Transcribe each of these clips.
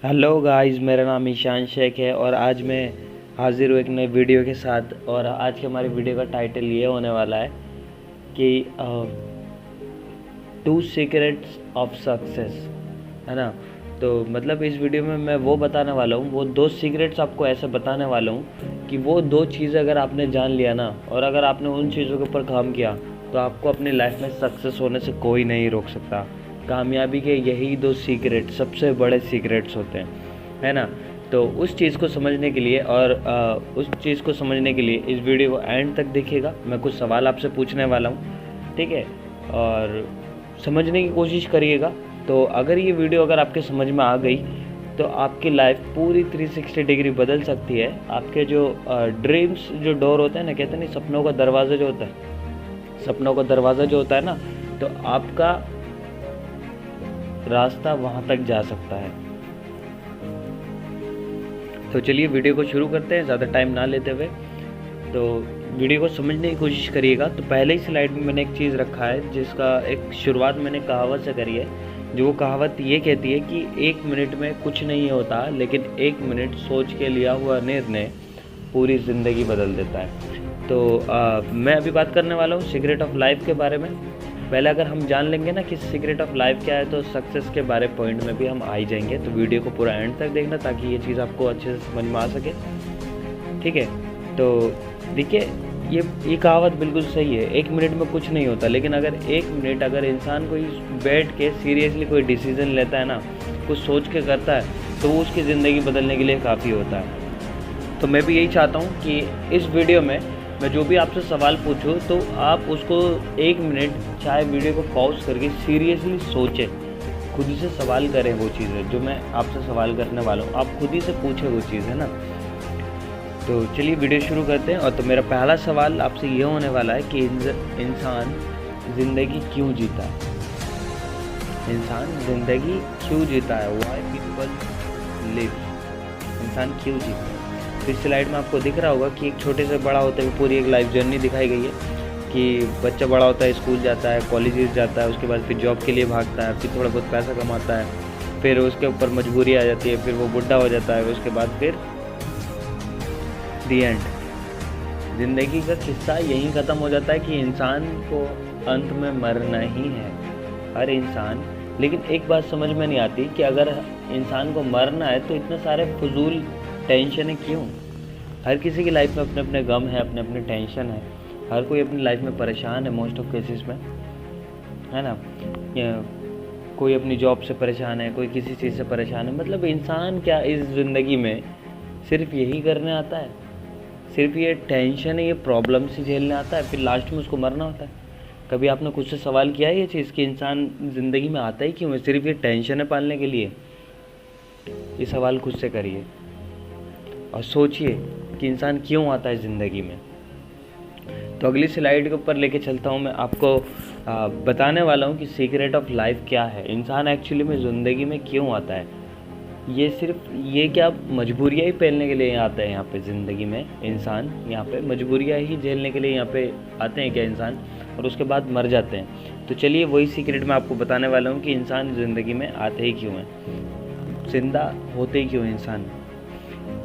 Hello guys, मेरा नाम ईशान शेख है और आज मैं हाजिर हूँ एक नए वीडियो के साथ। और आज की हमारी वीडियो का टाइटल ये होने वाला है कि 2 सीक्रेट्स ऑफ सक्सेस, है ना। तो मतलब इस वीडियो में मैं वो बताने वाला हूँ, वो 2 सीक्रेट्स आपको ऐसे बताने वाला हूँ कि वो 2 चीज़ें अगर आपने जान लिया ना, और अगर आपने उन चीज़ों के ऊपर काम किया तो आपको अपनी लाइफ में सक्सेस होने से कोई नहीं रोक सकता। कामयाबी के यही 2 सीक्रेट सबसे बड़े सीक्रेट्स होते हैं, है ना। तो उस चीज़ को समझने के लिए उस चीज़ को समझने के लिए इस वीडियो को एंड तक देखिएगा। मैं कुछ सवाल आपसे पूछने वाला हूँ, ठीक है, और समझने की कोशिश करिएगा। तो अगर ये वीडियो अगर आपके समझ में आ गई तो आपकी लाइफ पूरी 360 डिग्री बदल सकती है। आपके जो ड्रीम्स जो डोर होता है ना, कहते हैं नहीं, सपनों का दरवाज़ा जो होता है, सपनों का दरवाज़ा जो होता है ना, तो आपका रास्ता वहाँ तक जा सकता है। तो चलिए वीडियो को शुरू करते हैं, ज़्यादा टाइम ना लेते हुए। तो वीडियो को समझने की कोशिश करिएगा। तो पहले ही स्लाइड में मैंने एक चीज़ रखा है जिसका एक शुरुआत मैंने कहावत से करी है। जो वो कहावत ये कहती है कि 1 मिनट में कुछ नहीं होता, लेकिन 1 मिनट सोच के लिया हुआ निर्णय पूरी ज़िंदगी बदल देता है। तो मैं अभी बात करने वाला हूँ सीक्रेट ऑफ लाइफ के बारे में। पहले अगर हम जान लेंगे ना कि सीक्रेट ऑफ लाइफ क्या है, तो सक्सेस के बारे पॉइंट में भी हम आ ही जाएंगे। तो वीडियो को पूरा एंड तक देखना ताकि ये चीज़ आपको अच्छे से समझ में आ सके, ठीक है। तो देखिए, ये कहावत बिल्कुल सही है। 1 मिनट में कुछ नहीं होता, लेकिन अगर 1 मिनट अगर इंसान कोई बैठ के सीरियसली कोई डिसीज़न लेता है ना, कुछ सोच के करता है, तो वो उसकी ज़िंदगी बदलने के लिए काफ़ी होता है। तो मैं भी यही चाहता हूँ कि इस वीडियो में मैं जो भी आपसे सवाल पूछूं तो आप उसको 1 मिनट चाहे वीडियो को पॉज करके सीरियसली सोचें, खुद ही से सवाल करें। वो चीज़ें जो मैं आपसे सवाल करने वाला हूँ, आप खुद ही से पूछें वो चीज़, है ना। तो चलिए वीडियो शुरू करते हैं। और तो मेरा पहला सवाल आपसे ये होने वाला है कि इंसान ज़िंदगी क्यों जीता है। इंसान ज़िंदगी क्यों जीता है, वाई पीपल लिव। इंसान क्यों जीता है। इस स्लाइड में आपको दिख रहा होगा कि एक छोटे से बड़ा होते हुए पूरी एक लाइफ जर्नी दिखाई गई है कि बच्चा बड़ा होता है, स्कूल जाता है, कॉलेजेस जाता है, उसके बाद फिर जॉब के लिए भागता है, फिर थोड़ा बहुत पैसा कमाता है, फिर उसके ऊपर मजबूरी आ जाती है, फिर वो बुढ़ा हो जाता है, उसके बाद फिर दी एंड। ज़िंदगी का किस्सा यहीं ख़त्म हो जाता है कि इंसान को अंत में मरना ही है, हर इंसान। लेकिन एक बात समझ में नहीं आती कि अगर इंसान को मरना है तो इतने सारे फजूल टेंशन है क्यों। हर किसी की लाइफ में अपने अपने गम है, अपने अपने टेंशन है, हर कोई अपनी लाइफ में परेशान है मोस्ट ऑफ केसेस में, है ना। कोई अपनी जॉब से परेशान है, कोई किसी चीज़ से परेशान है। मतलब इंसान क्या इस ज़िंदगी में सिर्फ यही करने आता है, सिर्फ ये टेंशन है, ये प्रॉब्लम से झेलने आता है, फिर लास्ट में उसको मरना होता है। कभी आपने खुद से सवाल किया है ये चीज़ कि इंसान ज़िंदगी में आता ही क्यों है, सिर्फ ये टेंशन है पालने के लिए। ये सवाल खुद से करिए और सोचिए कि इंसान क्यों आता है ज़िंदगी में। तो अगली स्लाइड के ऊपर लेके चलता हूँ। मैं आपको बताने वाला हूँ कि सीक्रेट ऑफ लाइफ क्या है, इंसान एक्चुअली में ज़िंदगी में क्यों आता है। ये सिर्फ ये क्या मजबूरियाँ ही पहनने के लिए आता है यहाँ पे ज़िंदगी में इंसान, यहाँ पे मजबूरियाँ ही झेलने के लिए यहाँ पे आते हैं क्या इंसान, और उसके बाद मर जाते हैं। तो चलिए वही सीक्रेट मैं आपको बताने वाला हूँ कि इंसान ज़िंदगी में आते ही क्यों हैं, जिंदा होते ही क्यों इंसान।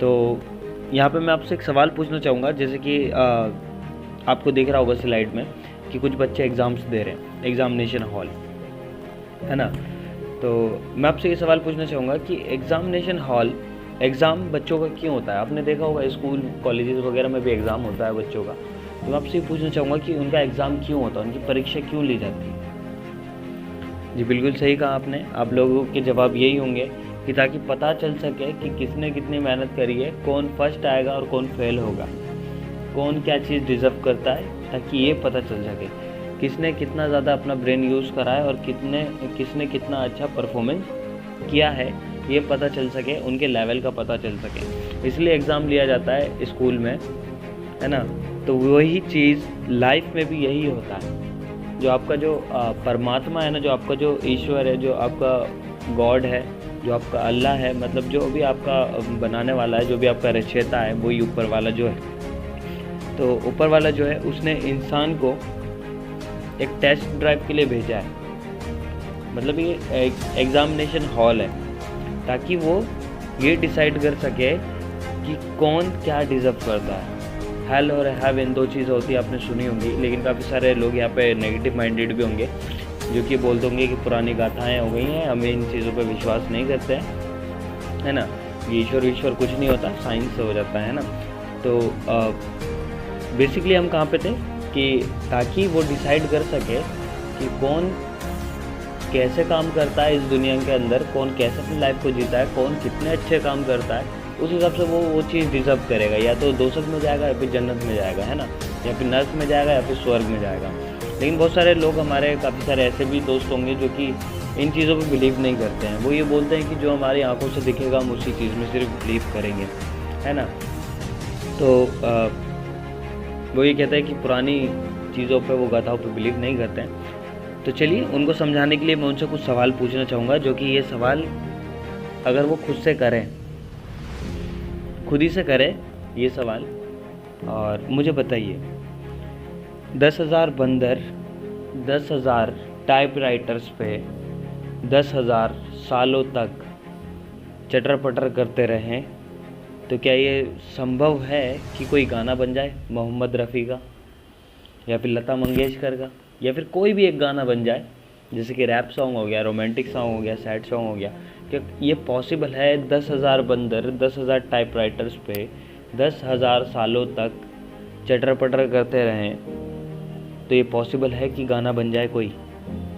तो यहाँ पे मैं आपसे एक सवाल पूछना चाहूँगा, जैसे कि आपको दिख रहा होगा स्लाइड में कि कुछ बच्चे एग्ज़ाम्स दे रहे हैं, एग्ज़ामिनेशन हॉल, है ना। तो मैं आपसे ये सवाल पूछना चाहूँगा कि एग्ज़ामिनेशन हॉल, एग्ज़ाम बच्चों का क्यों होता है। आपने देखा होगा स्कूल कॉलेजेस वगैरह में भी एग्ज़ाम होता है बच्चों का। तो मैं आपसे ये पूछना चाहूँगा कि उनका एग्ज़ाम क्यों होता है, उनकी परीक्षा क्यों ली जाती है। जी बिल्कुल सही कहा आपने। आप लोगों के जवाब यही होंगे कि ताकि पता चल सके कि किसने कितनी मेहनत करी है, कौन फर्स्ट आएगा और कौन फेल होगा, कौन क्या चीज़ डिज़र्व करता है, ताकि ये पता चल सके किसने कितना ज़्यादा अपना ब्रेन यूज़ करा है और किसने कितना अच्छा परफॉर्मेंस किया है, ये पता चल सके, उनके लेवल का पता चल सके। इसलिए एग्ज़ाम लिया जाता है स्कूल में, है ना। तो वही चीज़ लाइफ में भी यही होता है। जो आपका जो परमात्मा है ना, जो आपका जो ईश्वर है, जो आपका गॉड है, जो आपका अल्लाह है, मतलब जो भी आपका बनाने वाला है, जो भी आपका रचयिता है, वही ऊपर वाला जो है। तो ऊपर वाला जो है उसने इंसान को एक टेस्ट ड्राइव के लिए भेजा है। मतलब ये एक एग्ज़ामिनेशन हॉल है ताकि वो ये डिसाइड कर सके कि कौन क्या डिज़र्व करता है। हेल और हेवन दो चीज़ होती है, आपने सुनी होंगी, लेकिन काफ़ी सारे लोग यहाँ पे नेगेटिव माइंडेड भी होंगे जो कि बोलते होंगे कि पुरानी गाथाएँ हो गई हैं, हमें इन चीज़ों पर विश्वास नहीं करते हैं, है ना, ये ईश्वर कुछ नहीं होता, साइंस से हो जाता है ना। तो बेसिकली हम कहाँ पे थे कि ताकि वो डिसाइड कर सके कि कौन कैसे काम करता है इस दुनिया के अंदर, कौन कैसे अपनी लाइफ को जीता है, कौन कितने अच्छे काम करता है, उस हिसाब से वो चीज़ डिजर्व करेगा। या तो दोज़ख में जाएगा या फिर जन्नत में जाएगा, है ना, या फिर नर्क में जाएगा या फिर स्वर्ग में जाएगा। लेकिन बहुत सारे लोग, हमारे काफ़ी सारे ऐसे भी दोस्त होंगे जो कि इन चीज़ों पे बिलीव नहीं करते हैं। वो ये बोलते हैं कि जो हमारी आंखों से दिखेगा हम उसी चीज़ में सिर्फ बिलीव करेंगे, है ना। तो वो ये कहते हैं कि पुरानी चीज़ों पे, वो गाथाओं पे बिलीव नहीं करते हैं। तो चलिए उनको समझाने के लिए मैं उनसे कुछ सवाल पूछना चाहूँगा, जो कि ये सवाल अगर वो खुद से करें, खुद ही से करें ये सवाल, और मुझे बताइए 10,000 बंदर 10,000 टाइपराइटर्स पे 10,000 सालों तक चटर पटर करते रहें, तो क्या ये संभव है कि कोई गाना बन जाए मोहम्मद रफ़ी का, या फिर लता मंगेशकर का, या फिर कोई भी एक गाना बन जाए, जैसे कि रैप सॉन्ग हो गया, रोमांटिक सॉन्ग हो गया, सैड सॉन्ग हो गया? क्या ये पॉसिबल है? 10,000 बंदर 10,000 टाइपराइटर्स पे 10,000 सालों तक चटर पटर करते रहें, तो ये पॉसिबल है कि गाना बन जाए कोई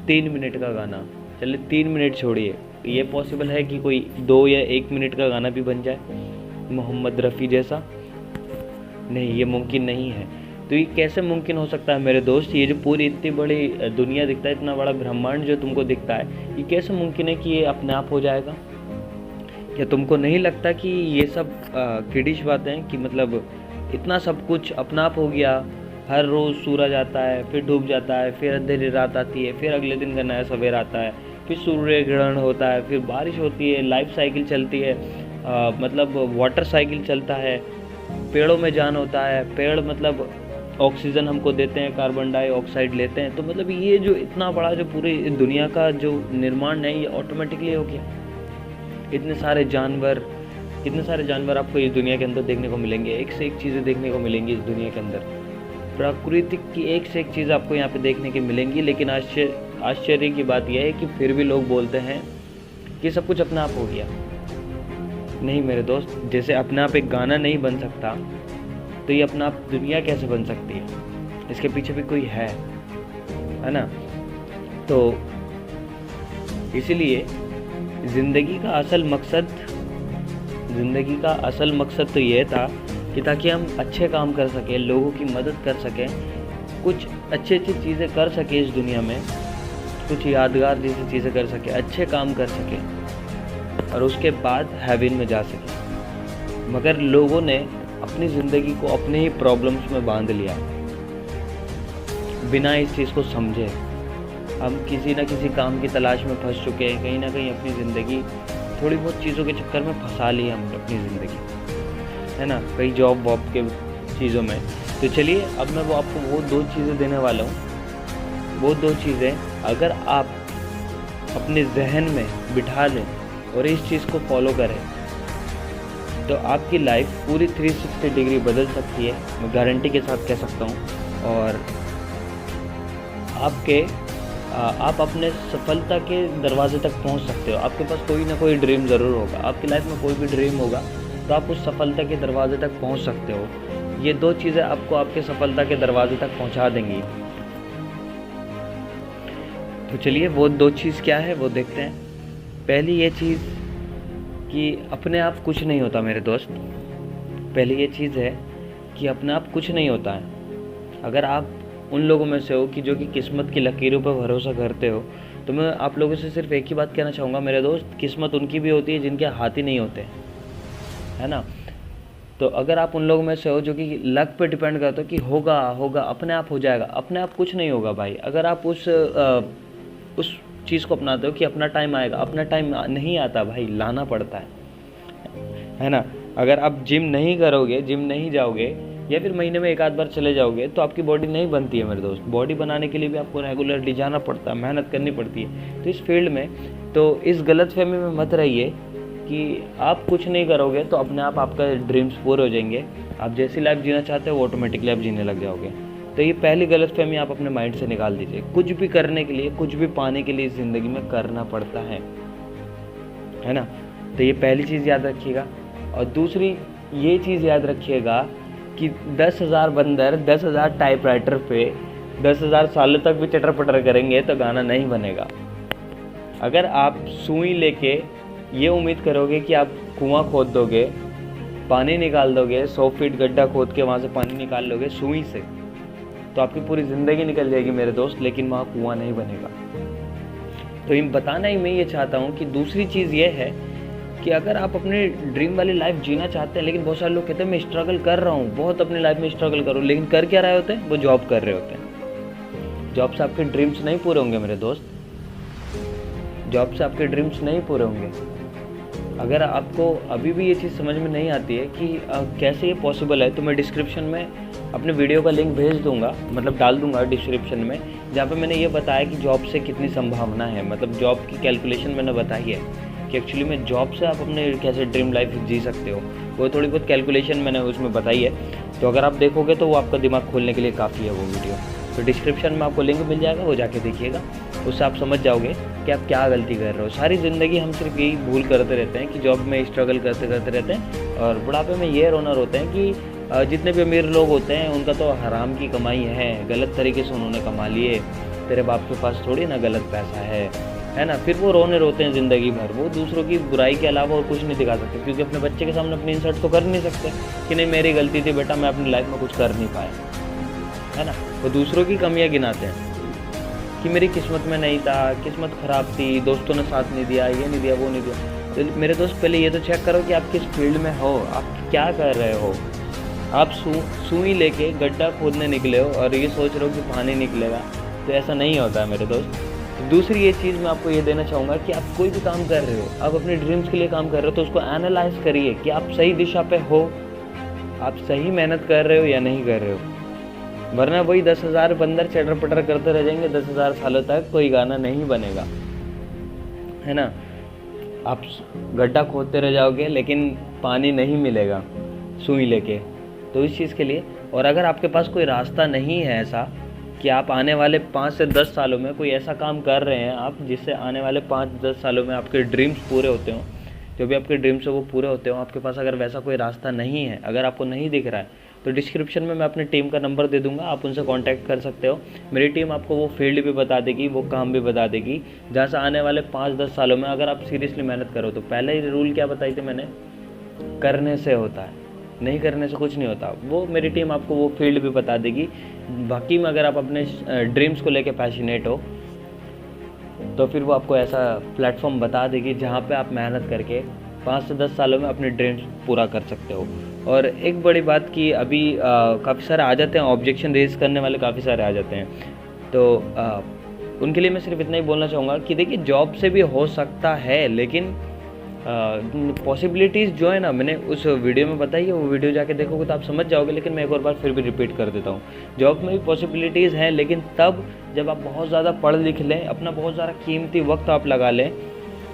3 मिनट का गाना? चलिए 3 मिनट छोड़िए, ये पॉसिबल है कि कोई 2 या 1 मिनट का गाना भी बन जाए मोहम्मद रफ़ी जैसा? नहीं, ये मुमकिन नहीं है। तो ये कैसे मुमकिन हो सकता है मेरे दोस्त? ये जो पूरी इतनी बड़ी दुनिया दिखता है, इतना बड़ा ब्रह्मांड जो तुमको दिखता है, ये कैसे मुमकिन है कि ये अपने आप हो जाएगा? क्या तुमको नहीं लगता कि ये सब किडिश बातें हैं, कि मतलब इतना सब कुछ अपना आप हो गया? हर रोज़ सूरज आता है, फिर डूब जाता है, फिर अंधेरी रात आती है, फिर अगले दिन का नया सवेरा आता है, फिर सूर्य ग्रहण होता है, फिर बारिश होती है, लाइफ साइकिल चलती है, मतलब वाटर साइकिल चलता है, पेड़ों में जान होता है, पेड़ मतलब ऑक्सीजन हमको देते हैं, कार्बन डाइऑक्साइड लेते हैं। तो मतलब ये जो इतना बड़ा जो पूरी दुनिया का जो निर्माण है, ये ऑटोमेटिकली हो गया। इतने सारे जानवर आपको इस दुनिया के अंदर देखने को मिलेंगे, एक से एक चीज़ें देखने को मिलेंगी इस दुनिया के अंदर, प्राकृतिक की एक से एक चीज़ आपको यहाँ पे देखने की मिलेंगी। लेकिन आश्चर्य की बात यह है कि फिर भी लोग बोलते हैं कि सब कुछ अपने आप हो गया। नहीं मेरे दोस्त, जैसे अपने आप एक गाना नहीं बन सकता, तो ये अपना आप दुनिया कैसे बन सकती है? इसके पीछे भी कोई है ना। तो इसीलिए ज़िंदगी का असल मकसद तो ये था कि ताकि हम अच्छे काम कर सकें, लोगों की मदद कर सकें, कुछ अच्छी चीज़ें कर सकें इस दुनिया में, कुछ यादगार जैसी चीज़ें कर सकें, अच्छे काम कर सकें, और उसके बाद हेवन में जा सकें। मगर लोगों ने अपनी ज़िंदगी को अपने ही प्रॉब्लम्स में बांध लिया, बिना इस चीज़ को समझे। हम किसी न किसी काम की तलाश में फंस चुके हैं, कहीं ना कहीं अपनी ज़िंदगी थोड़ी बहुत चीज़ों के चक्कर में फंसा ली हम अपनी ज़िंदगी, है ना, कई जॉब वॉब के चीज़ों में। तो चलिए अब मैं आपको वो 2 चीज़ें देने वाला हूँ। वो 2 चीज़ें अगर आप अपने जहन में बिठा लें और इस चीज़ को फॉलो करें, तो आपकी लाइफ पूरी 360 डिग्री बदल सकती है, मैं गारंटी के साथ कह सकता हूँ। और आप अपने सफलता के दरवाजे तक पहुँच सकते हो। आपके पास कोई ना कोई ड्रीम ज़रूर होगा, आपकी लाइफ में कोई भी ड्रीम होगा, तो आप उस सफलता के दरवाजे तक पहुँच सकते हो। ये 2 चीज़ें आपको आपके सफलता के दरवाजे तक पहुँचा देंगी। तो चलिए वो 2 चीज़ क्या है वो देखते हैं। पहली ये चीज़ कि अपने आप कुछ नहीं होता मेरे दोस्त। पहली ये चीज़ है कि अपने आप कुछ नहीं होता है। अगर आप उन लोगों में से हो कि जो कि किस्मत की लकीरों पर भरोसा करते हो, तो मैं आप लोगों से सिर्फ एक ही बात कहना चाहूँगा मेरे दोस्त, किस्मत उनकी भी होती है जिनके हाथ ही नहीं होते, है ना। तो अगर आप उन लोगों में से हो जो कि लक पे डिपेंड करते हो कि होगा अपने आप हो जाएगा, अपने आप कुछ नहीं होगा भाई। अगर आप उस चीज़ को अपनाते हो कि अपना टाइम आएगा, अपना टाइम नहीं आता भाई, लाना पड़ता है ना। अगर आप जिम नहीं करोगे, जिम नहीं जाओगे, या फिर महीने में 1 आध बार चले जाओगे, तो आपकी बॉडी नहीं बनती है मेरे दोस्त। बॉडी बनाने के लिए भी आपको रेगुलरली जाना पड़ता है, मेहनत करनी पड़ती है। तो इस फील्ड में तो इस गलतफहमी में मत रहिए कि आप कुछ नहीं करोगे तो अपने आप आपका ड्रीम्स पूरे हो जाएंगे। आप जैसी लाइफ जीना चाहते हो वो ऑटोमेटिकली आप जीने लग जाओगे। तो ये पहली गलतफहमी आप अपने माइंड से निकाल दीजिए। कुछ भी करने के लिए, कुछ भी पाने के लिए ज़िंदगी में करना पड़ता है ना। तो ये पहली चीज़ याद रखिएगा। और दूसरी ये चीज़ याद रखिएगा कि 10,000 बंदर 10,000 टाइपराइटर पे 10,000 सालों तक भी चटर पटर करेंगे तो गाना नहीं बनेगा। अगर आप सुई लेके ये उम्मीद करोगे कि आप कुआं खोद दोगे, पानी निकाल दोगे, 100 फीट गड्ढा खोद के वहाँ से पानी निकाल लोगे सुई से, तो आपकी पूरी ज़िंदगी निकल जाएगी मेरे दोस्त, लेकिन वहाँ कुआं नहीं बनेगा। तो ये बताना ही मैं ये चाहता हूँ कि दूसरी चीज़ ये है कि अगर आप अपने ड्रीम वाली लाइफ जीना चाहते हैं, लेकिन बहुत सारे लोग कहते हैं मैं स्ट्रगल कर रहा हूँ, बहुत अपनी लाइफ में स्ट्रगल करूँ, लेकिन कर क्या रहे होते हैं? वो जॉब कर रहे होते हैं। जॉब से आपके ड्रीम्स नहीं पूरे होंगे मेरे दोस्त, जॉब से आपके ड्रीम्स नहीं पूरे होंगे। अगर आपको अभी भी ये चीज़ समझ में नहीं आती है कि कैसे ये पॉसिबल है, तो मैं डिस्क्रिप्शन में अपने वीडियो का लिंक भेज दूंगा, मतलब डाल दूंगा डिस्क्रिप्शन में, जहाँ पे मैंने ये बताया कि जॉब से कितनी संभावना है। मतलब जॉब की कैलकुलेशन मैंने बताई है कि एक्चुअली में जॉब से आप अपने कैसे ड्रीम लाइफ जी सकते हो, वो थोड़ी बहुत कैलकुलेशन मैंने उसमें बताई है। तो अगर आप देखोगे तो वो आपका दिमाग खोलने के लिए काफ़ी है वो वीडियो। तो डिस्क्रिप्शन में आपको लिंक मिल जाएगा, वो जाके देखिएगा, उससे आप समझ जाओगे कि आप क्या गलती कर रहे हो। सारी ज़िंदगी हम सिर्फ यही भूल करते रहते हैं कि जॉब में स्ट्रगल करते करते रहते हैं, और बुढ़ापे में ये रोना रोते हैं कि जितने भी अमीर लोग होते हैं उनका तो हराम की कमाई है, गलत तरीके से उन्होंने कमा लिए, तेरे बाप के पास थोड़ी ना गलत पैसा है ना। फिर वो रोने रोते हैं ज़िंदगी भर, वो दूसरों की बुराई के अलावा और कुछ नहीं दिखा सकते, क्योंकि अपने बच्चे के सामने अपनी इंसल्ट तो कर नहीं सकते कि नहीं मेरी गलती थी बेटा, मैं अपनी लाइफ में कुछ कर नहीं पाया, है ना। वो दूसरों की कमियां गिनाते हैं कि मेरी किस्मत में नहीं था, किस्मत ख़राब थी, दोस्तों ने साथ नहीं दिया, ये नहीं दिया, वो नहीं दिया। तो मेरे दोस्त पहले ये तो चेक करो कि आप किस फील्ड में हो, आप क्या कर रहे हो। आप सुई लेके गड्ढा खोदने निकले हो और ये सोच रहे हो कि पानी निकलेगा, तो ऐसा नहीं होता है मेरे दोस्त। दूसरी ये चीज़ मैं आपको ये देना चाहूँगा कि आप कोई भी काम कर रहे हो, आप अपने ड्रीम्स के लिए काम कर रहे हो, तो उसको एनालाइज करिए कि आप सही दिशा पे हो, आप सही मेहनत कर रहे हो या नहीं कर रहे हो। वरना वही 10,000 बंदर चटर पटर करते रह जाएंगे 10,000 सालों तक, कोई गाना नहीं बनेगा, है ना। आप गड्ढा खोदते रह जाओगे लेकिन पानी नहीं मिलेगा सुई लेके। तो इस चीज़ के लिए, और अगर आपके पास कोई रास्ता नहीं है ऐसा कि आप आने वाले 5 से 10 सालों में कोई ऐसा काम कर रहे हैं आप जिससे आने वाले 5-10 सालों में आपके ड्रीम्स पूरे होते हों, जो भी आपके ड्रीम्स है वो पूरे होते हों, आपके पास अगर वैसा कोई रास्ता नहीं है, अगर आपको नहीं दिख रहा है, तो डिस्क्रिप्शन में मैं अपनी टीम का नंबर दे दूंगा, आप उनसे कांटेक्ट कर सकते हो। मेरी टीम आपको वो फील्ड भी बता देगी, वो काम भी बता देगी जहाँ से आने वाले 5-10 सालों में अगर आप सीरियसली मेहनत करो। तो पहले ही रूल क्या बताई थी मैंने, करने से होता है, नहीं करने से कुछ नहीं होता। वो मेरी टीम आपको वो फील्ड भी बता देगी। बाकी में अगर आप अपने ड्रीम्स को लेके पैशनेट हो तो फिर वो आपको ऐसा प्लेटफॉर्म बता देगी जहाँ पे आप मेहनत करके 5 से 10 सालों में अपने ड्रीम्स पूरा कर सकते हो। और एक बड़ी बात कि अभी काफ़ी सारे आ जाते हैं, ऑब्जेक्शन रेज करने वाले काफ़ी सारे आ जाते हैं, तो उनके लिए मैं सिर्फ इतना ही बोलना चाहूँगा कि देखिए जॉब से भी हो सकता है, लेकिन पॉसिबिलिटीज़ जो है ना, मैंने उस वीडियो में बताई है, वो वीडियो जाके देखोगे तो आप समझ जाओगे, लेकिन मैं एक और बार फिर भी रिपीट कर देता हूँ। जॉब में भी पॉसिबिलिटीज़ हैं, लेकिन तब जब आप बहुत ज़्यादा पढ़ लिख लें, अपना बहुत ज़्यादा कीमती वक्त आप लगा लें,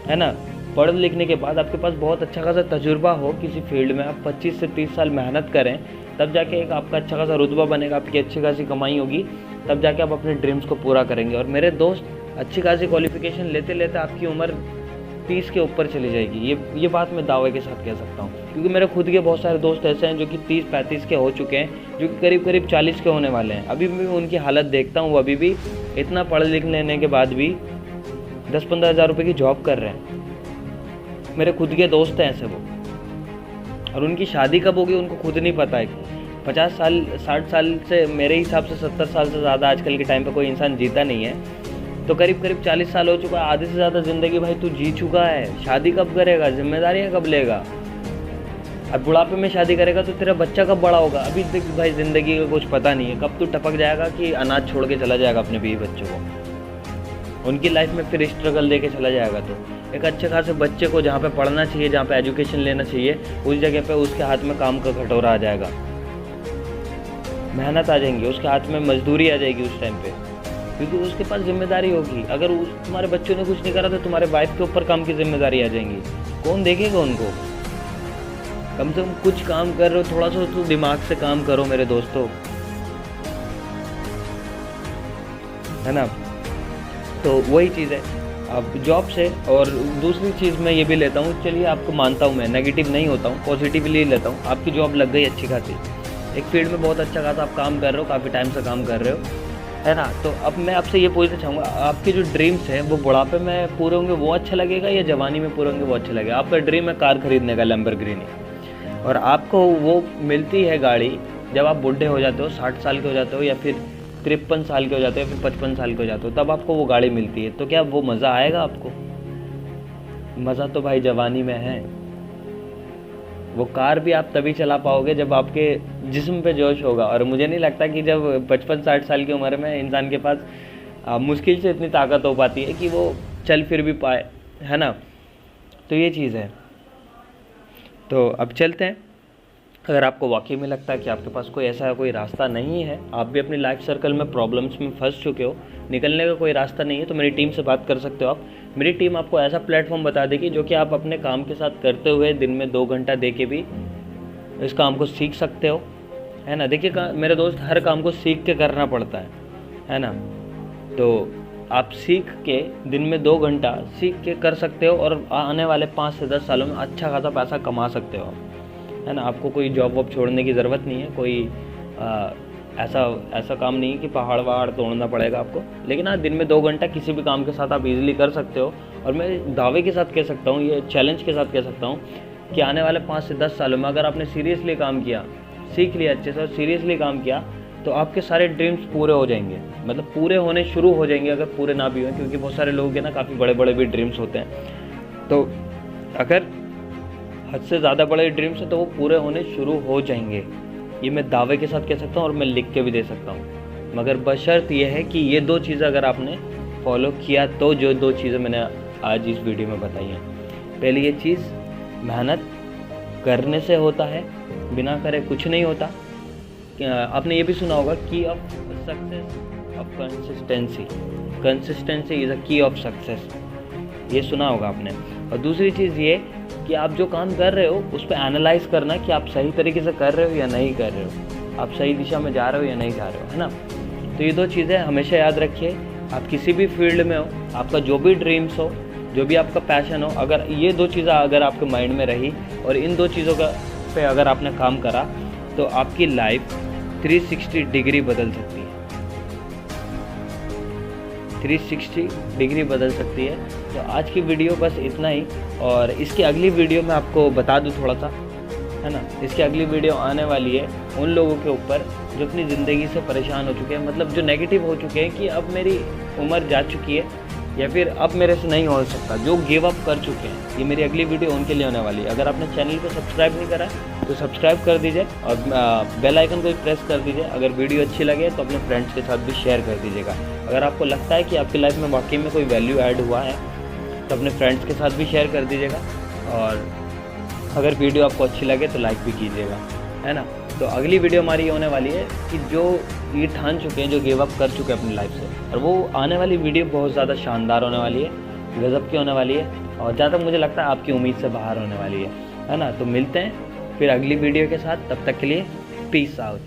है ना। पढ़ लिखने के बाद आपके पास बहुत अच्छा खासा तजुर्बा हो किसी फील्ड में, आप 25 से 30 साल मेहनत करें, तब जाके एक आपका अच्छा खासा रुतबा बनेगा, आपकी अच्छी खासी कमाई होगी, तब जाके आप अपने ड्रीम्स को पूरा करेंगे। और मेरे दोस्त, अच्छी खासी क्वालिफिकेशन लेते लेते आपकी उम्र 30 के ऊपर चली जाएगी। ये बात मैं दावे के साथ कह सकता हूँ, क्योंकि मेरे खुद के बहुत सारे दोस्त ऐसे हैं जो कि 30-35 के हो चुके हैं, जो कि करीब करीब 40 के होने वाले हैं। अभी भी उनकी हालत देखता हूँ, वो अभी भी इतना पढ़ लिख लेने के बाद भी 10-15 हज़ार रुपये की जॉब कर रहे हैं। मेरे खुद के दोस्त हैं ऐसे वो, और उनकी शादी कब होगी उनको खुद नहीं पता है। 50 साल 60 साल से, मेरे हिसाब से 70 साल से ज़्यादा आजकल के टाइम पे कोई इंसान जीता नहीं है, तो करीब करीब 40 साल हो चुका है, आधे से ज़्यादा ज़िंदगी भाई तू जी चुका है। शादी कब करेगा, जिम्मेदारियाँ कब लेगा? अब बुढ़ापे में शादी करेगा तो तेरा बच्चा कब बड़ा होगा? अभी देख भाई ज़िंदगी का कुछ पता नहीं है, कब तू टपक जाएगा कि अनाज छोड़ के चला जाएगा अपने बीवी बच्चों को, उनकी लाइफ में फिर स्ट्रगल दे के चला जाएगा। तो एक अच्छे खासे बच्चे को जहाँ पे पढ़ना चाहिए, जहाँ पे एजुकेशन लेना चाहिए, उस जगह पे उसके हाथ में काम का कटोरा आ जाएगा, मेहनत आ जाएंगी, उसके हाथ में मजदूरी आ जाएगी उस टाइम पे, क्योंकि उसके पास जिम्मेदारी होगी। अगर तुम्हारे बच्चों ने कुछ नहीं करा तो तुम्हारे वाइफ के ऊपर काम की जिम्मेदारी आ जाएंगी। कौन देखेगा उनको? कम से कम कुछ काम कर रहे हो, थोड़ा सा तो दिमाग से काम करो मेरे दोस्तों, है ना। तो वही चीज़ है अब जॉब से। और दूसरी चीज़ मैं ये भी लेता हूँ, चलिए आपको मानता हूँ, मैं नेगेटिव नहीं होता हूँ, पॉजिटिवली लेता हूँ। आपकी जॉब लग गई अच्छी खासी, एक फील्ड में बहुत अच्छा खासा आप काम कर रहे हो, काफ़ी टाइम से काम कर रहे हो, है ना। तो अब मैं आपसे ये पूछना चाहूँगा, आपके जो ड्रीम्स हैं वो बुढ़ापे में पूरे होंगे वो अच्छा लगेगा या जवानी में पूरे होंगे वो अच्छा लगेगा? आपका ड्रीम है कार खरीदने का, लैम्बोर्गिनी, और आपको वो मिलती है गाड़ी जब आप बूढ़े हो जाते हो, 60 साल के हो जाते हो, या फिर 53 साल के हो जाते हो, या फिर 55 साल के हो जाते हो, तब आपको वो गाड़ी मिलती है। तो क्या वो मज़ा आएगा आपको? मज़ा तो भाई जवानी में है। वो कार भी आप तभी चला पाओगे जब आपके जिस्म पे जोश होगा, और मुझे नहीं लगता कि जब 55-60 साल की उम्र में इंसान के पास मुश्किल से इतनी ताकत हो पाती है कि वो चल फिर भी पाए, है ना। तो ये चीज़ है। तो अब चलते हैं। अगर आपको वाकई में लगता है कि आपके पास कोई ऐसा कोई रास्ता नहीं है, आप भी अपनी लाइफ सर्कल में प्रॉब्लम्स में फंस चुके हो, निकलने का कोई रास्ता नहीं है, तो मेरी टीम से बात कर सकते हो आप। मेरी टीम आपको ऐसा प्लेटफॉर्म बता देगी जो कि आप अपने काम के साथ करते हुए दिन में 2 घंटा दे के भी इस काम को सीख सकते हो, है ना। देखिए मेरे दोस्त, हर काम को सीख के करना पड़ता है ना। तो आप सीख के दिन में 2 घंटा सीख के कर सकते हो, और आने वाले 5 से 10 सालों में अच्छा खासा पैसा कमा सकते हो, है ना। आपको कोई जॉब वॉब छोड़ने की ज़रूरत नहीं है, कोई ऐसा काम नहीं है कि पहाड़ वहाड़ तोड़ना पड़ेगा आपको। लेकिन हाँ, दिन में 2 घंटा किसी भी काम के साथ आप इजीली कर सकते हो। और मैं दावे के साथ कह सकता हूँ, ये चैलेंज के साथ कह सकता हूँ कि आने वाले 5 से 10 सालों में अगर आपने सीरियसली काम किया, सीख लिया अच्छे से और सीरियसली काम किया, तो आपके सारे ड्रीम्स पूरे हो जाएंगे, मतलब पूरे होने शुरू हो जाएंगे, अगर पूरे ना भी हों, क्योंकि बहुत सारे लोगों के ना काफ़ी बड़े बड़े भी ड्रीम्स होते हैं। तो अगर हद से ज़्यादा बड़े ड्रीम्स हैं तो वो पूरे होने शुरू हो जाएंगे, ये मैं दावे के साथ कह सकता हूँ, और मैं लिख के भी दे सकता हूँ। मगर बशर्त ये है कि ये 2 चीज़ें अगर आपने फॉलो किया, तो जो 2 चीज़ें मैंने आज इस वीडियो में बताई हैं। पहली ये चीज़, मेहनत करने से होता है, बिना करे कुछ नहीं होता। आपने ये भी सुना होगा की of success of consistency, consistency is a की ऑफ सक्सेस, ये सुना होगा आपने। और दूसरी चीज़ ये कि आप जो काम कर रहे हो उस पर एनालाइज करना कि आप सही तरीके से कर रहे हो या नहीं कर रहे हो, आप सही दिशा में जा रहे हो या नहीं जा रहे हो, है ना। तो ये 2 चीज़ें हमेशा याद रखिए। आप किसी भी फील्ड में हो, आपका जो भी ड्रीम्स हो, जो भी आपका पैशन हो, अगर ये 2 चीज़ें अगर आपके माइंड में रही और इन 2 चीज़ों का पे अगर आपने काम करा, तो आपकी लाइफ 360 डिग्री बदल सकती है, 360 डिग्री बदल सकती है। तो आज की वीडियो बस इतना ही, और इसकी अगली वीडियो मैं आपको बता दूं थोड़ा सा, है ना। इसकी अगली वीडियो आने वाली है उन लोगों के ऊपर जो अपनी ज़िंदगी से परेशान हो चुके हैं, मतलब जो नेगेटिव हो चुके हैं कि अब मेरी उम्र जा चुकी है या फिर अब मेरे से नहीं हो सकता, जो गिव अप कर चुके हैं। ये मेरी अगली वीडियो उनके लिए होने वाली है। अगर आपने चैनल को सब्सक्राइब नहीं करा है तो सब्सक्राइब कर दीजिए, और बेल आइकन को प्रेस कर दीजिए। अगर वीडियो अच्छी लगे तो अपने फ्रेंड्स के साथ भी शेयर कर दीजिएगा। अगर आपको लगता है कि आपकी लाइफ में वाकई में कोई वैल्यू ऐड हुआ है तो अपने फ्रेंड्स के साथ भी शेयर कर दीजिएगा, और अगर वीडियो आपको अच्छी लगे तो लाइक भी कीजिएगा, है ना। तो अगली वीडियो हमारी ये होने वाली है कि जो ये ठान चुके हैं, जो गिव अप कर चुके हैं अपनी लाइफ से, और वो आने वाली वीडियो बहुत ज़्यादा शानदार होने वाली है, गज़ब की होने वाली है, और जहाँ तक मुझे लगता है आपकी उम्मीद से बाहर होने वाली है ना। तो मिलते हैं फिर अगली वीडियो के साथ, तब तक के लिए पीस आउट।